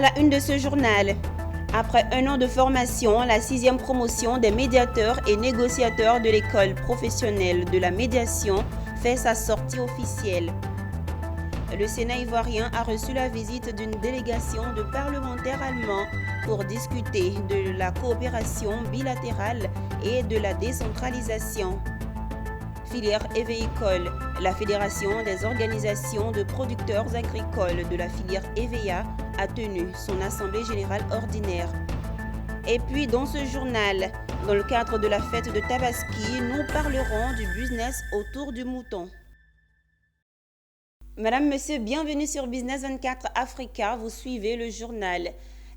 À la une de ce journal, après un an de formation, la 6e promotion des médiateurs et négociateurs de l'école professionnelle de la médiation fait sa sortie officielle. Le Sénat ivoirien a reçu la visite d'une délégation de parlementaires allemands pour discuter de la coopération bilatérale et de la décentralisation. Filière EVEICOL, la Fédération des organisations de producteurs agricoles de la filière EVEA a tenu son assemblée générale ordinaire. Et puis dans ce journal, dans le cadre de la fête de Tabaski, nous parlerons du business autour du mouton. Madame, Monsieur, bienvenue sur Business 24 Africa. Vous suivez le journal.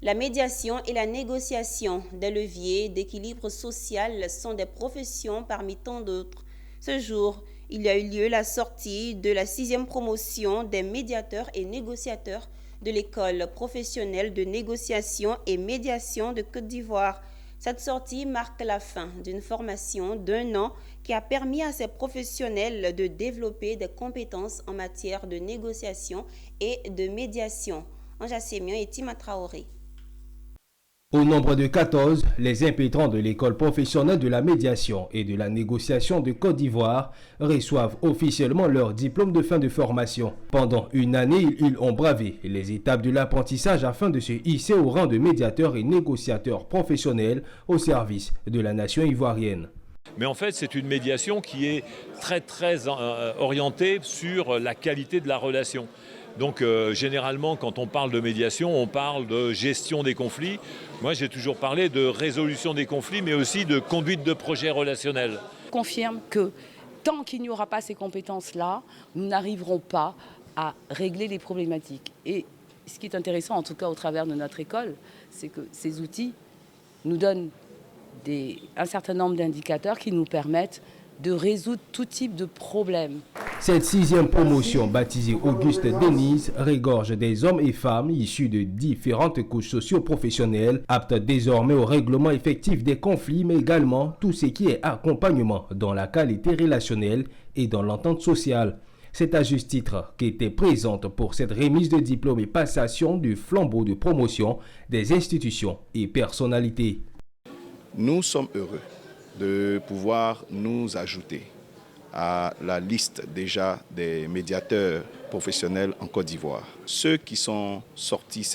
La médiation et la négociation des leviers d'équilibre social sont des professions parmi tant d'autres. Ce jour, il y a eu lieu la sortie de la 6e promotion des médiateurs et négociateurs de l'école professionnelle de négociation et médiation de Côte d'Ivoire. Cette sortie marque la fin d'une formation d'1 an qui a permis à ces professionnels de développer des compétences en matière de négociation et de médiation. Anja Sémian et Tima Traoré. Au nombre de 14, les impétrants de l'école professionnelle de la médiation et de la négociation de Côte d'Ivoire reçoivent officiellement leur diplôme de fin de formation. Pendant une année, ils ont bravé les étapes de l'apprentissage afin de se hisser au rang de médiateurs et négociateurs professionnels au service de la nation ivoirienne. Mais en fait, c'est une médiation qui est très orientée sur la qualité de la relation. Donc généralement, quand on parle de médiation, on parle de gestion des conflits. Moi, j'ai toujours parlé de résolution des conflits, mais aussi de conduite de projets relationnels. Je confirme que tant qu'il n'y aura pas ces compétences-là, nous n'arriverons pas à régler les problématiques. Et ce qui est intéressant, en tout cas au travers de notre école, c'est que ces outils nous donnent un certain nombre d'indicateurs qui nous permettent de résoudre tout type de problème. Cette 6e promotion, baptisée Auguste Denise, regorge des hommes et femmes issus de différentes couches socio-professionnelles, aptes désormais au règlement effectif des conflits, mais également tout ce qui est accompagnement dans la qualité relationnelle et dans l'entente sociale. C'est à juste titre qu'était présente pour cette remise de diplôme et passation du flambeau de promotion des institutions et personnalités. Nous sommes heureux de pouvoir nous ajouter à la liste déjà des médiateurs professionnels en Côte d'Ivoire. Ceux qui sont sortis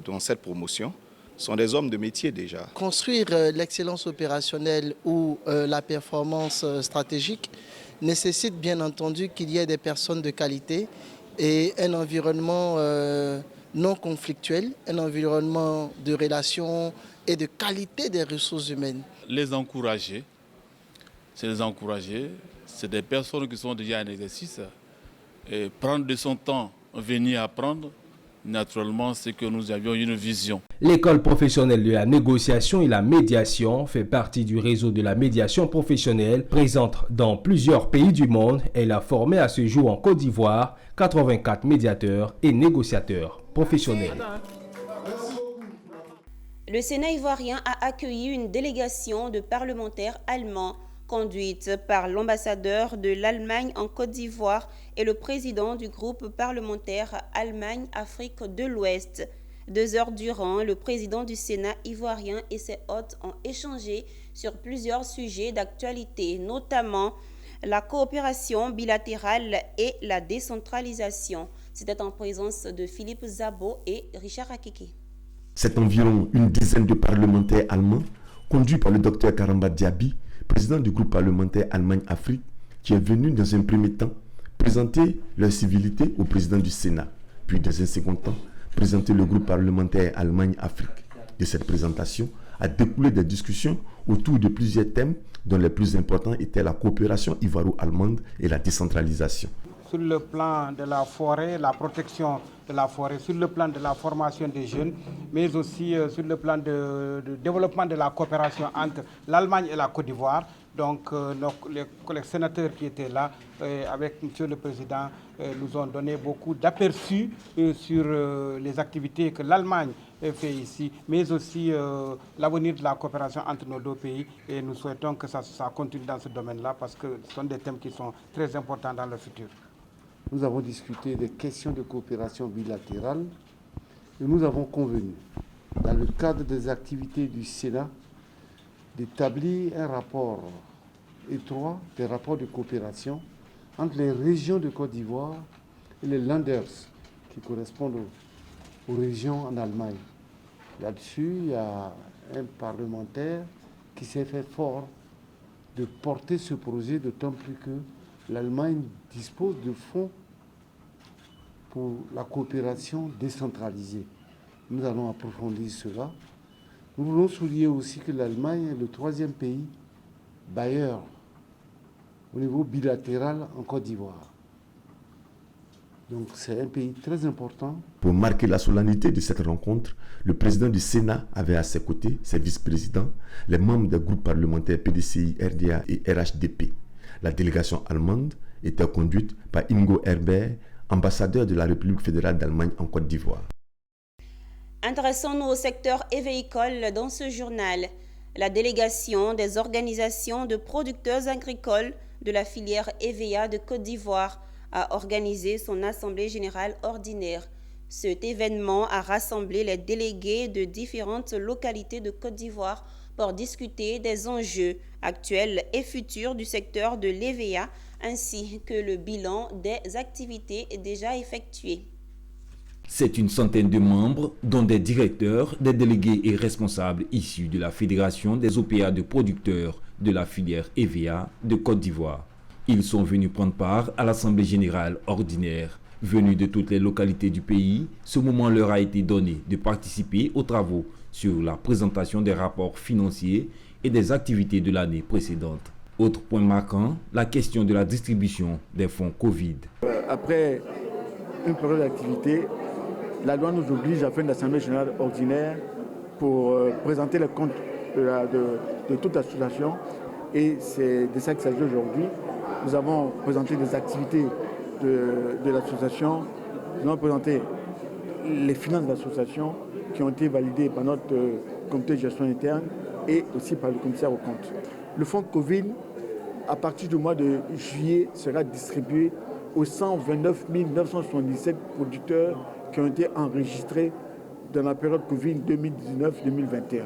dans cette promotion sont des hommes de métier déjà. Construire l'excellence opérationnelle ou la performance stratégique nécessite bien entendu qu'il y ait des personnes de qualité et un environnement non conflictuel, un environnement de relations et de qualité des ressources humaines. Les encourager, c'est des personnes qui sont déjà en exercice et prendre de son temps, venir apprendre, naturellement, c'est que nous avions une vision. L'école professionnelle de la négociation et la médiation fait partie du réseau de la médiation professionnelle présente dans plusieurs pays du monde. Elle a formé à ce jour en Côte d'Ivoire 84 médiateurs et négociateurs professionnels. Le Sénat ivoirien a accueilli une délégation de parlementaires allemands conduite par l'ambassadeur de l'Allemagne en Côte d'Ivoire et le président du groupe parlementaire Allemagne-Afrique de l'Ouest. 2 heures durant, le président du Sénat ivoirien et ses hôtes ont échangé sur plusieurs sujets d'actualité, notamment la coopération bilatérale et la décentralisation. C'était en présence de Philippe Zabo et Richard Akiki. C'est environ une dizaine de parlementaires allemands, conduits par le docteur Karamba Diaby, président du groupe parlementaire Allemagne-Afrique, qui est venu dans un premier temps présenter leur civilité au président du Sénat, puis dans un second temps présenter le groupe parlementaire Allemagne-Afrique. De cette présentation a découlé des discussions autour de plusieurs thèmes dont les plus importants étaient la coopération ivoiro-allemande et la décentralisation. Sur le plan de la forêt, la protection de la forêt, sur le plan de la formation des jeunes, mais aussi sur le plan de développement de la coopération entre l'Allemagne et la Côte d'Ivoire. Donc les collègues sénateurs qui étaient là, avec M. le Président, nous ont donné beaucoup d'aperçus sur les activités que l'Allemagne fait ici, mais aussi l'avenir de la coopération entre nos deux pays. Et nous souhaitons que ça continue dans ce domaine-là parce que ce sont des thèmes qui sont très importants dans le futur. Nous avons discuté des questions de coopération bilatérale, Et nous avons convenu, dans le cadre des activités du Sénat, d'établir un rapport étroit, des rapports de coopération entre les régions de Côte d'Ivoire et les Länders qui correspondent aux régions en Allemagne. Là-dessus, il y a un parlementaire qui s'est fait fort de porter ce projet, d'autant plus que l'Allemagne dispose de fonds pour la coopération décentralisée. Nous allons approfondir cela. Nous voulons souligner aussi que l'Allemagne est le 3e pays bailleur au niveau bilatéral en Côte d'Ivoire. Donc c'est un pays très important. Pour marquer la solennité de cette rencontre, le président du Sénat avait à ses côtés ses vice-présidents, les membres des groupes parlementaires PDCI, RDA et RHDP. La délégation allemande était conduite par Ingo Herbert, ambassadeur de la République fédérale d'Allemagne en Côte d'Ivoire. Intéressons-nous au secteur évéicole dans ce journal. La délégation des organisations de producteurs agricoles de la filière EVEA de Côte d'Ivoire a organisé son assemblée générale ordinaire. Cet événement a rassemblé les délégués de différentes localités de Côte d'Ivoire pour discuter des enjeux actuels et futurs du secteur de l'EVEA ainsi que le bilan des activités déjà effectuées. C'est une centaine de membres, dont des directeurs, des délégués et responsables issus de la Fédération des OPA de producteurs de la filière EVEA de Côte d'Ivoire. Ils sont venus prendre part à l'Assemblée générale ordinaire. Venus de toutes les localités du pays, ce moment leur a été donné de participer aux travaux sur la présentation des rapports financiers et des activités de l'année précédente. Autre point marquant, la question de la distribution des fonds Covid. Après une période d'activité, la loi nous oblige à faire une assemblée générale ordinaire pour présenter les comptes de toute l'association. Et c'est de ça qu'il s'agit aujourd'hui. Nous avons présenté des activités de l'association. Nous avons présenté les finances de l'association qui ont été validées par notre comité de gestion interne et aussi par le commissaire aux comptes. Le fonds Covid, à partir du mois de juillet, sera distribué aux 129 977 producteurs qui ont été enregistrés dans la période Covid 2019-2021.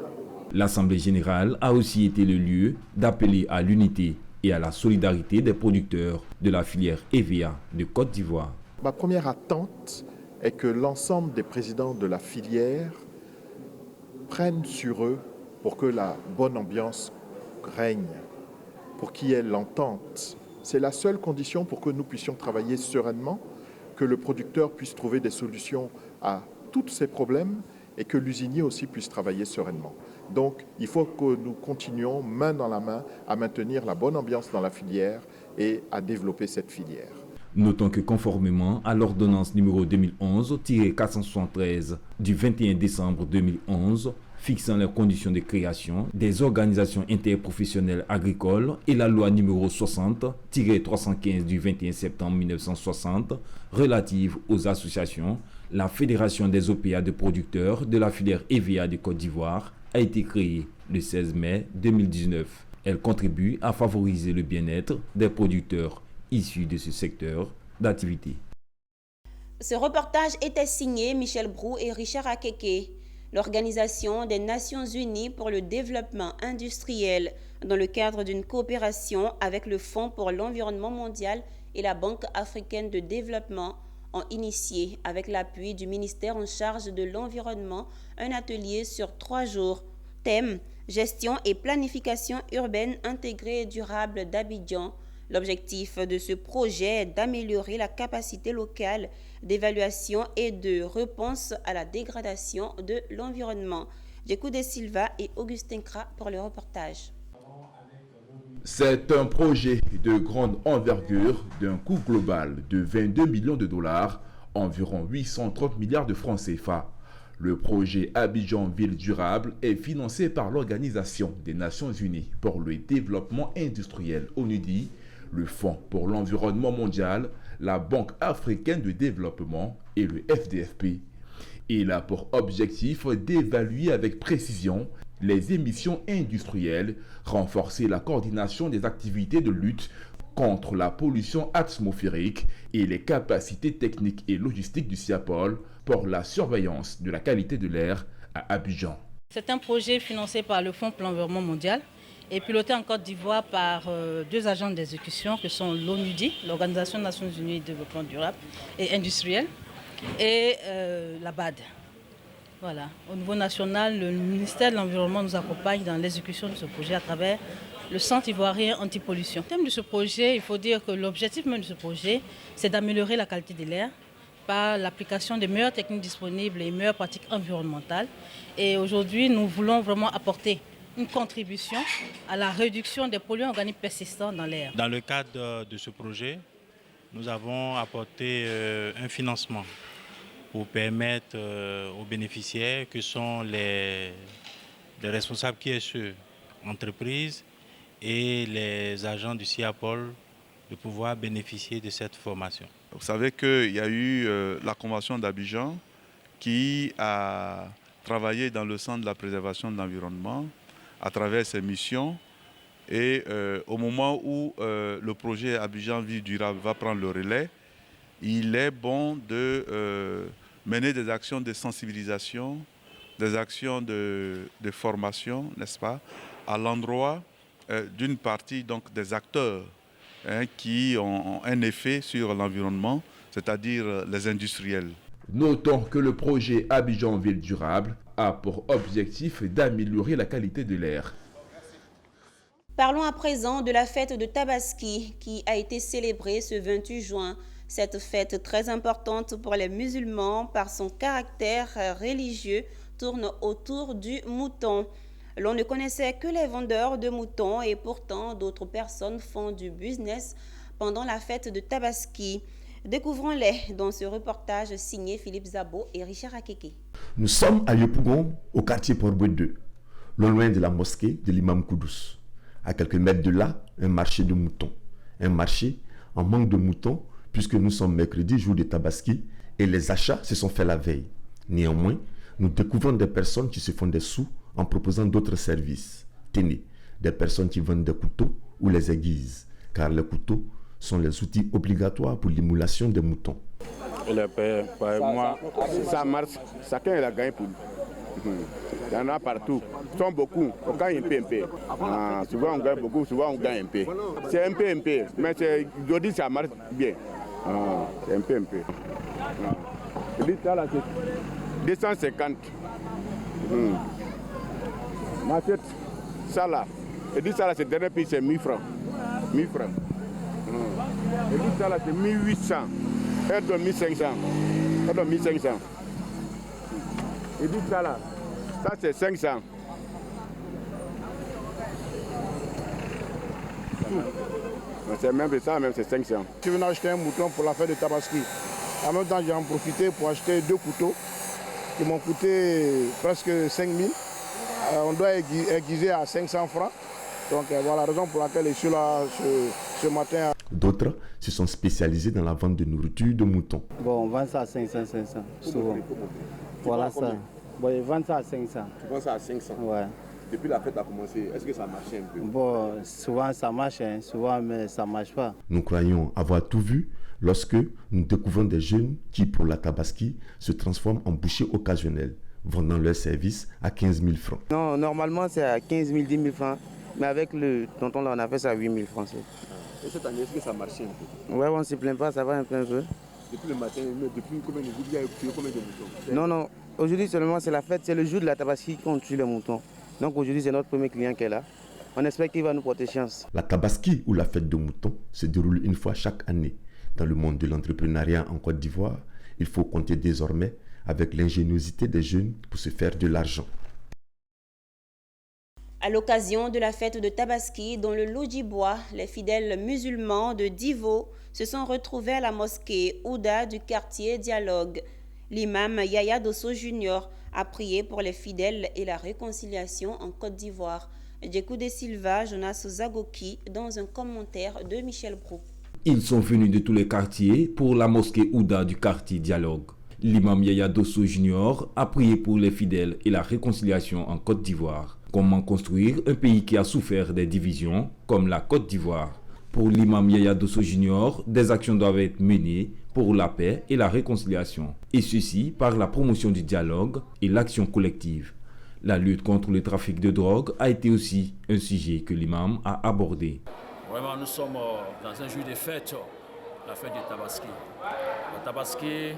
L'Assemblée générale a aussi été le lieu d'appeler à l'unité et à la solidarité des producteurs de la filière EVEA de Côte d'Ivoire. Ma première attente est que l'ensemble des présidents de la filière prennent sur eux pour que la bonne ambiance règne, pour qu'il y ait l'entente. C'est la seule condition pour que nous puissions travailler sereinement, que le producteur puisse trouver des solutions à tous ces problèmes et que l'usinier aussi puisse travailler sereinement. Donc, il faut que nous continuions main dans la main à maintenir la bonne ambiance dans la filière et à développer cette filière. Notons que conformément à l'ordonnance numéro 2011-473 du 21 décembre 2011, fixant les conditions de création des organisations interprofessionnelles agricoles et la loi numéro 60-315 du 21 septembre 1960 relative aux associations, la Fédération des OPA de producteurs de la filière EVEA de Côte d'Ivoire a été créée le 16 mai 2019. Elle contribue à favoriser le bien-être des producteurs issus de ce secteur d'activité. Ce reportage était signé Michel Brou et Richard Akeke. L'Organisation des Nations Unies pour le développement industriel, dans le cadre d'une coopération avec le Fonds pour l'environnement mondial et la Banque africaine de développement, ont initié, avec l'appui du ministère en charge de l'environnement, un atelier sur 3 jours. Thème: gestion et planification urbaine intégrée et durable d'Abidjan. L'objectif de ce projet est d'améliorer la capacité locale d'évaluation et de réponse à la dégradation de l'environnement. Djekou Silva et Augustin Kra pour le reportage. C'est un projet de grande envergure d'un coût global de 22 millions de dollars, environ 830 milliards de francs CFA. Le projet Abidjan Ville Durable est financé par l'Organisation des Nations Unies pour le développement industriel (ONUDI), le Fonds pour l'environnement mondial, la Banque africaine de développement et le FDFP. Il a pour objectif d'évaluer avec précision les émissions industrielles, renforcer la coordination des activités de lutte contre la pollution atmosphérique et les capacités techniques et logistiques du SIAPOL pour la surveillance de la qualité de l'air à Abidjan. C'est un projet financé par le Fonds pour l'environnement mondial et piloté en Côte d'Ivoire par deux agents d'exécution que sont l'ONUDI, l'Organisation des Nations Unies de développement durable et industriel, et la BAD. Voilà. Au niveau national, le ministère de l'Environnement nous accompagne dans l'exécution de ce projet à travers le Centre ivoirien anti-pollution. Le thème de ce projet, il faut dire que l'objectif même de ce projet, c'est d'améliorer la qualité de l'air par l'application des meilleures techniques disponibles et meilleures pratiques environnementales. Et aujourd'hui, nous voulons vraiment apporter une contribution à la réduction des polluants organiques persistants dans l'air. Dans le cadre de ce projet, nous avons apporté un financement pour permettre aux bénéficiaires, que sont les responsables QSE, entreprises et les agents du SIAPOL, de pouvoir bénéficier de cette formation. Vous savez qu'il y a eu la Convention d'Abidjan qui a travaillé dans le sens de la préservation de l'environnement à travers ses missions. Et au moment où le projet Abidjan Vie Durable va prendre le relais, il est bon de mener des actions de sensibilisation, des actions de formation, n'est-ce pas, à l'endroit d'une partie donc, des acteurs qui ont un effet sur l'environnement, c'est-à-dire les industriels. Notons que le projet Abidjan Ville Durable a pour objectif d'améliorer la qualité de l'air. Parlons à présent de la fête de Tabaski qui a été célébrée ce 28 juin. Cette fête très importante pour les musulmans par son caractère religieux tourne autour du mouton. L'on ne connaissait que les vendeurs de moutons et pourtant d'autres personnes font du business pendant la fête de Tabaski. Découvrons-les dans ce reportage signé Philippe Zabo et Richard Akeke. Nous sommes à Yopougon, au quartier Port-Boué 2, non loin de la mosquée de l'imam Koudous. À quelques mètres de là, un marché de moutons. Un marché en manque de moutons puisque nous sommes mercredi, jour de Tabaski, et les achats se sont faits la veille. Néanmoins, nous découvrons des personnes qui se font des sous en proposant d'autres services. Tenez, des personnes qui vendent des couteaux ou les aiguises, car les couteaux sont les outils obligatoires pour l'émulation des moutons. Moi, ça marche, chacun a gagné pour lui. Il y en a partout, ils sont beaucoup, on gagne un peu. Souvent on gagne beaucoup, souvent on gagne un peu. C'est un peu, mais aujourd'hui ça marche bien. C'est un peu. Je dis ça là, c'est 250. M'achète ça là. Je dis ça là, c'est dernier prix, c'est 1000 francs. 1000 francs. Je dis ça là, c'est 1800. Elle donne 1500. Elle donne 1500. Je dis ça là, ça c'est 500. C'est même ça, même c'est 500. Je viens acheter un mouton pour la fête de Tabaski. En même temps, j'ai en profité pour acheter 2 couteaux qui m'ont coûté presque 5000. On doit aiguiser à 500 francs. Donc voilà la raison pour laquelle je suis là ce matin. D'autres se sont spécialisés dans la vente de nourriture de moutons. Bon, on vend ça à 500, souvent. Voilà ça. Bon, ils vendent ça à 500. Tu vends ça à 500? Ouais. Depuis la fête a commencé, est-ce que ça marche un peu? Bon, souvent ça marche, souvent mais ça ne marche pas. Nous croyons avoir tout vu lorsque nous découvrons des jeunes qui, pour la Tabaski, se transforment en bouchers occasionnels, vendant leurs services à 15 000 francs. Non, normalement c'est à 15 000, 10 000 francs. Mais avec le tonton là, on a fait ça à 8 000 francs. Et cette année, est-ce que ça marchait un peu? Ouais, on ne se plaint pas, ça va un peu. Depuis le matin, depuis combien de jours, il y a eu combien de moutons? Non, aujourd'hui seulement c'est la fête, c'est le jour de la Tabaski qu'on tue les moutons. Donc aujourd'hui c'est notre premier client qui est là. On espère qu'il va nous porter chance. La Tabaski ou la fête de moutons se déroule une fois chaque année. Dans le monde de l'entrepreneuriat en Côte d'Ivoire, il faut compter désormais avec l'ingéniosité des jeunes pour se faire de l'argent. À l'occasion de la fête de Tabaski, dans le Lodjibois, les fidèles musulmans de Divo se sont retrouvés à la mosquée Ouda du quartier Dialogue. L'imam Yaya Dosso Junior a prié pour les fidèles et la réconciliation en Côte d'Ivoire. Djekou de Silva, Jonas Zagoki, dans un commentaire de Michel Brou. Ils sont venus de tous les quartiers pour la mosquée Ouda du quartier Dialogue. L'imam Yaya Dosso Junior a prié pour les fidèles et la réconciliation en Côte d'Ivoire. Comment construire un pays qui a souffert des divisions comme la Côte d'Ivoire? Pour l'imam Yaya Dosso Junior, des actions doivent être menées pour la paix et la réconciliation, et ceci par la promotion du dialogue et l'action collective. La lutte contre le trafic de drogue a été aussi un sujet que l'imam a abordé. Vraiment, nous sommes dans un jour de fête, la fête du Tabaski. Le Tabaski,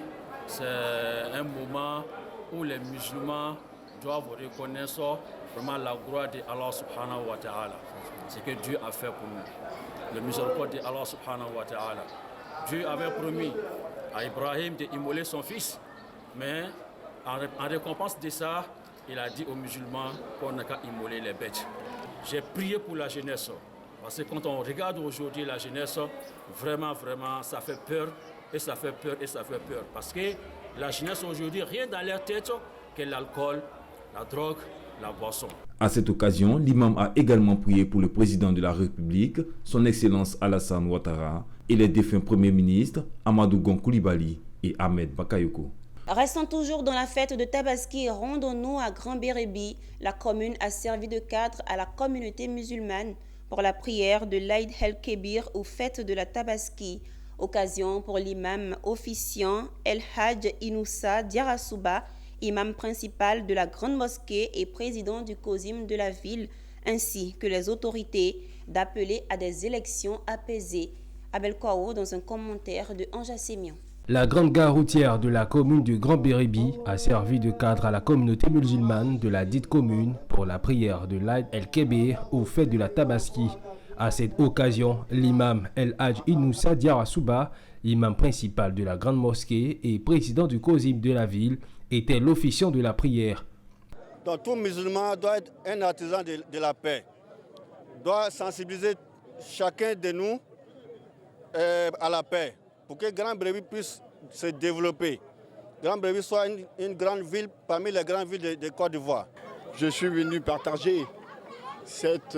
c'est un moment où les musulmans doivent reconnaître vraiment la gloire d'Allah subhanahu wa ta'ala. Ce que Dieu a fait pour nous. Le miséricorde d'Allah subhanahu wa ta'ala. Dieu avait promis à Ibrahim d'immoler son fils, mais en récompense de ça, il a dit aux musulmans qu'on n'a qu'à immoler les bêtes. J'ai prié pour la jeunesse, parce que quand on regarde aujourd'hui la jeunesse, vraiment, ça fait peur, et ça fait peur, et ça fait peur. Parce que la jeunesse aujourd'hui, rien dans leur tête que l'alcool, la drogue, la boisson. À cette occasion, l'imam a également prié pour le président de la République, son Excellence Alassane Ouattara, et les défunts premiers ministres Amadou Gon Coulibaly et Ahmed Bakayoko. Restons toujours dans la fête de Tabaski et rendons-nous à Grand Bérébi. La commune a servi de cadre à la communauté musulmane pour la prière de l'Aïd el-Kébir ou fête de la Tabaski. Occasion pour l'imam officiant El Hadj Inoussa Diarasouba, imam principal de la grande mosquée et président du COSIM de la ville, ainsi que les autorités, d'appeler à des élections apaisées. Abel Kouao dans un commentaire de Anja Sémian. La grande gare routière de la commune de Grand Bérébi a servi de cadre à la communauté musulmane de la dite commune pour la prière de l'Aïd el-Kébir ou fête de la Tabaski. À cette occasion, l'imam El Hadj Inoussa Diarasouba, imam principal de la grande mosquée et président du COSIM de la ville, était l'officiant de la prière. Donc, tout musulman doit être un artisan de la paix, doit sensibiliser chacun de nous à la paix, pour que Grand Bérébi puisse se développer. Grand Bérébi soit une grande ville parmi les grandes villes de Côte d'Ivoire. Je suis venu partager cette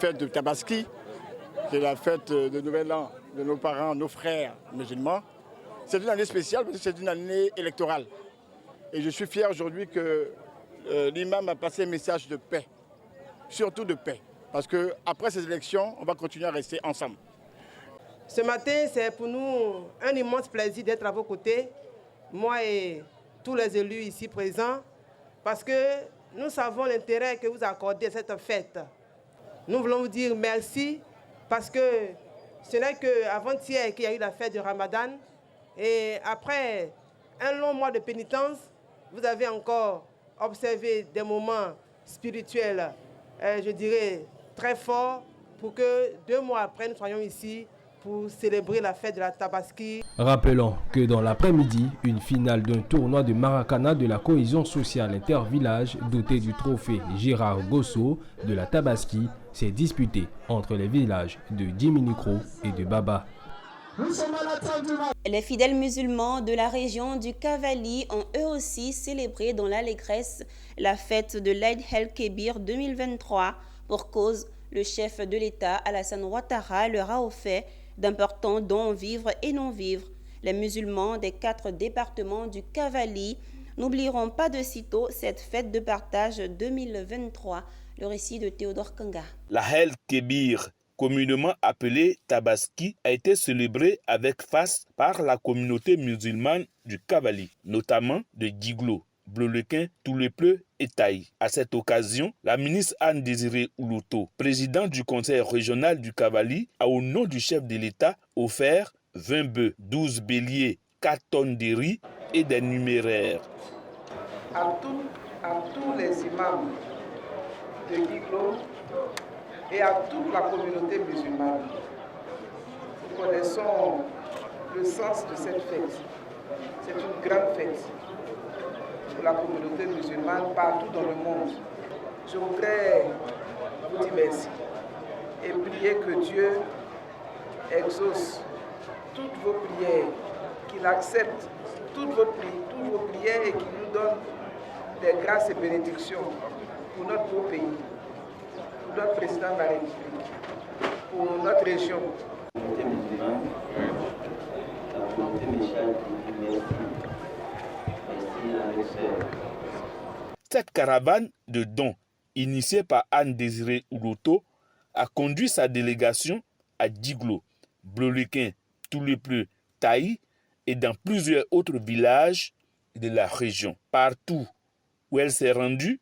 fête de Tabaski, qui est la fête de Nouvel An de nos parents, nos frères musulmans. C'est une année spéciale parce que c'est une année électorale. Et je suis fier aujourd'hui que l'imam a passé un message de paix, surtout de paix. Parce qu'après ces élections, on va continuer à rester ensemble. Ce matin, c'est pour nous un immense plaisir d'être à vos côtés, moi et tous les élus ici présents, parce que nous savons l'intérêt que vous accordez à cette fête. Nous voulons vous dire merci, parce que ce n'est qu'avant-hier qu'il y a eu la fête du Ramadan, et après un long mois de pénitence, vous avez encore observé des moments spirituels, je dirais, très forts, pour que 2 mois après, nous soyons ici pour célébrer la fête de la Tabaski. Rappelons que dans l'après-midi, une finale d'un tournoi de Maracana de la cohésion sociale intervillage doté du trophée Gérard Gosso de la Tabaski s'est disputée entre les villages de Diminikro et de Baba. Les fidèles musulmans de la région du Cavali ont eux aussi célébré dans l'allégresse la fête de l'Aïd el-Kébir 2023. Pour cause, le chef de l'État, Alassane Ouattara, leur a offert d'importants dons vivres et non-vivres. Les musulmans des 4 départements du Cavali n'oublieront pas de sitôt cette fête de partage 2023. Le récit de Théodore Kanga. La el-Kébir, communément appelée Tabaski, a été célébrée avec face par la communauté musulmane du Cavali, notamment de Diglo, Bleulequin, Toulepleu et Taï. À cette occasion, la ministre Anne-Désirée Oulouto, présidente du conseil régional du Cavali, a au nom du chef de l'État offert 20 bœufs, 12 béliers, 4 tonnes de riz et des numéraires. À tous les imams de Diglo et à toute la communauté musulmane, nous connaissons le sens de cette fête. C'est une grande fête pour la communauté musulmane partout dans le monde. Je voudrais vous dire merci et prier que Dieu exauce toutes vos prières, qu'il accepte toutes vos prières et qu'il nous donne des grâces et bénédictions pour notre beau pays, pour notre président de la République, pour notre région. Cette caravane de dons, initiée par Anne-Désirée Oulouto, a conduit sa délégation à Diglo, Bleulequin, Toulepleu, Taï et dans plusieurs autres villages de la région. Partout où elle s'est rendue,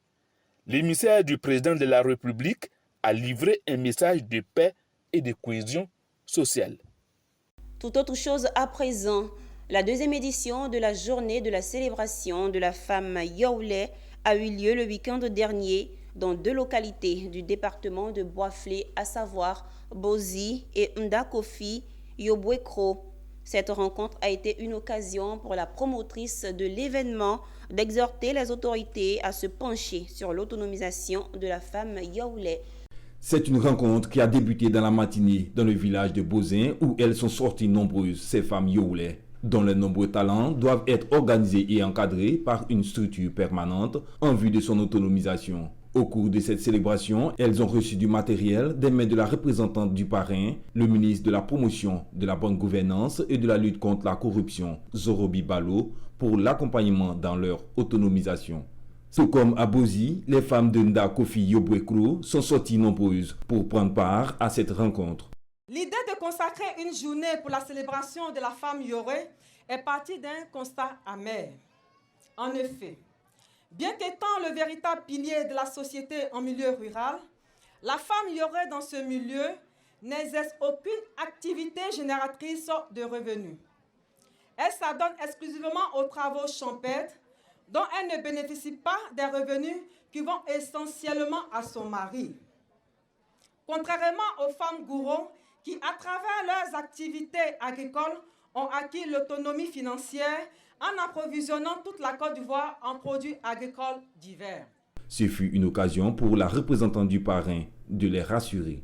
l'émissaire du président de la République a livré un message de paix et de cohésion sociale. Tout autre chose à présent, la deuxième édition de la journée de la célébration de la femme Yaoulé a eu lieu le week-end dernier dans 2 localités du département de Bois-Flé, à savoir Bozi et Ndakofi Yobwekro. Cette rencontre a été une occasion pour la promotrice de l'événement d'exhorter les autorités à se pencher sur l'autonomisation de la femme Yaoulé. C'est une rencontre qui a débuté dans la matinée dans le village de Bozin où elles sont sorties nombreuses, ces femmes Yaoulé, dont les nombreux talents doivent être organisés et encadrés par une structure permanente en vue de son autonomisation. Au cours de cette célébration, elles ont reçu du matériel des mains de la représentante du parrain, le ministre de la Promotion de la bonne gouvernance et de la lutte contre la corruption, Zorobi Balo, pour l'accompagnement dans leur autonomisation. Tout comme à Bozi, les femmes de Ndakofi Yobwekro sont sorties nombreuses pour prendre part à cette rencontre. L'idée de consacrer une journée pour la célébration de la femme Yoré est partie d'un constat amer. En effet, bien qu'étant le véritable pilier de la société en milieu rural, la femme Yoré dans ce milieu n'exerce aucune activité génératrice de revenus. Elle s'adonne exclusivement aux travaux champêtres dont elle ne bénéficie pas des revenus qui vont essentiellement à son mari. Contrairement aux femmes gourous qui, à travers leurs activités agricoles, ont acquis l'autonomie financière en approvisionnant toute la Côte d'Ivoire en produits agricoles divers. Ce fut une occasion pour la représentante du parrain de les rassurer.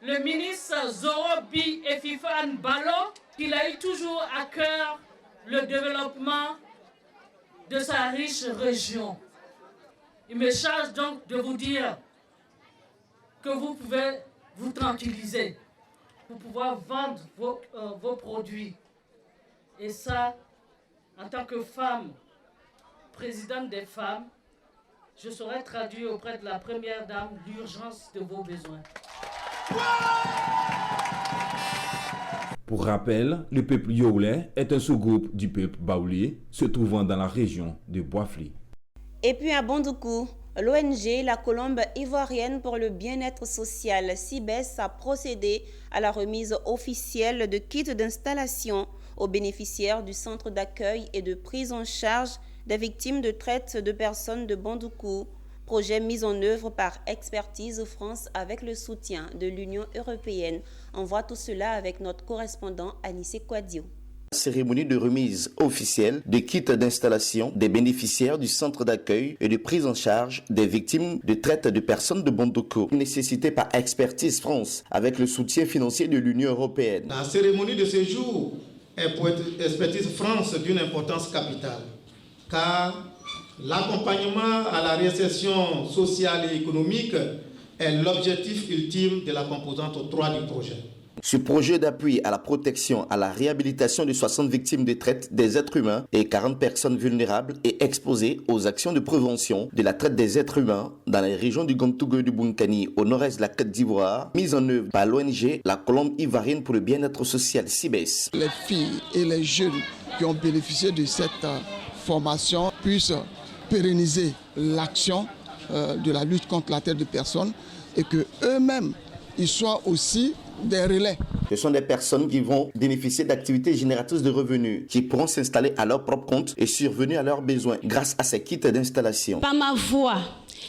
Le ministre Zorobi Efifan Balo, il a eu toujours à cœur le développement de sa riche région. Il me charge donc de vous dire que vous pouvez vous tranquilliser pour pouvoir vendre vos produits. Et ça, en tant que femme, présidente des femmes, je saurais traduire auprès de la première dame l'urgence de vos besoins. Pour rappel, le peuple Yaoulé est un sous-groupe du peuple Baoulé se trouvant dans la région de Bois-Flé. Et puis à Bondoukou, l'ONG La Colombe Ivoirienne pour le bien-être social, CIBES, a procédé à la remise officielle de kits d'installation aux bénéficiaires du centre d'accueil et de prise en charge des victimes de traite de personnes de Bondoukou, projet mis en œuvre par Expertise France avec le soutien de l'Union européenne. On voit tout cela avec notre correspondant Anissé Kouadio. Cérémonie de remise officielle des kits d'installation des bénéficiaires du centre d'accueil et de prise en charge des victimes de traite de personnes de Bondoukou, nécessitée par Expertise France avec le soutien financier de l'Union européenne. La cérémonie de ce jour est pour Expertise France d'une importance capitale, car l'accompagnement à la réinsertion sociale et économique est l'objectif ultime de la composante 3 du projet. Ce projet d'appui à la protection, à la réhabilitation de 60 victimes de traite des êtres humains et 40 personnes vulnérables est exposé aux actions de prévention de la traite des êtres humains dans les régions du Gontougou et du Bunkani au nord-est de la Côte d'Ivoire, mise en œuvre par l'ONG La Colombe Ivoirienne pour le bien-être social, CIBES. Les filles et les jeunes qui ont bénéficié de cette formation puissent pérenniser l'action de la lutte contre la traite de personnes et que eux-mêmes ils soient aussi des relais. Ce sont des personnes qui vont bénéficier d'activités génératrices de revenus, qui pourront s'installer à leur propre compte et survenir à leurs besoins grâce à ces kits d'installation. Par ma voix,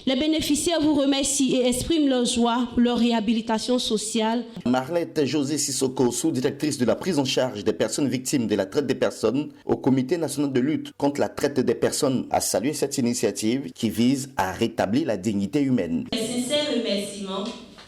les bénéficiaires vous remercient et expriment leur joie pour leur réhabilitation sociale. Marlette José Sissoko, sous-directrice de la prise en charge des personnes victimes de la traite des personnes au Comité national de lutte contre la traite des personnes, a salué cette initiative qui vise à rétablir la dignité humaine. Un sincère remerciement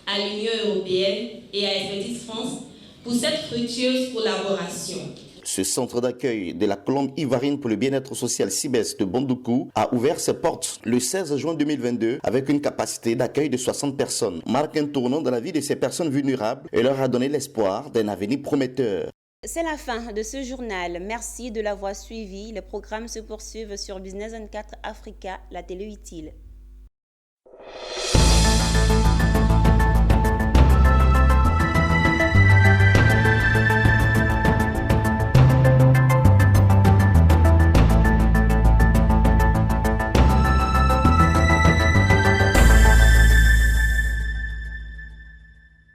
à l'Union européenne et à Expertise France pour cette fructueuse collaboration. Ce centre d'accueil de la Colombe Ivoirienne pour le bien-être social CIBES de Bondoukou a ouvert ses portes le 16 juin 2022 avec une capacité d'accueil de 60 personnes. Marque un tournant dans la vie de ces personnes vulnérables et leur a donné l'espoir d'un avenir prometteur. C'est la fin de ce journal. Merci de l'avoir suivi. Les programmes se poursuivent sur Business 24 Africa, la télé utile.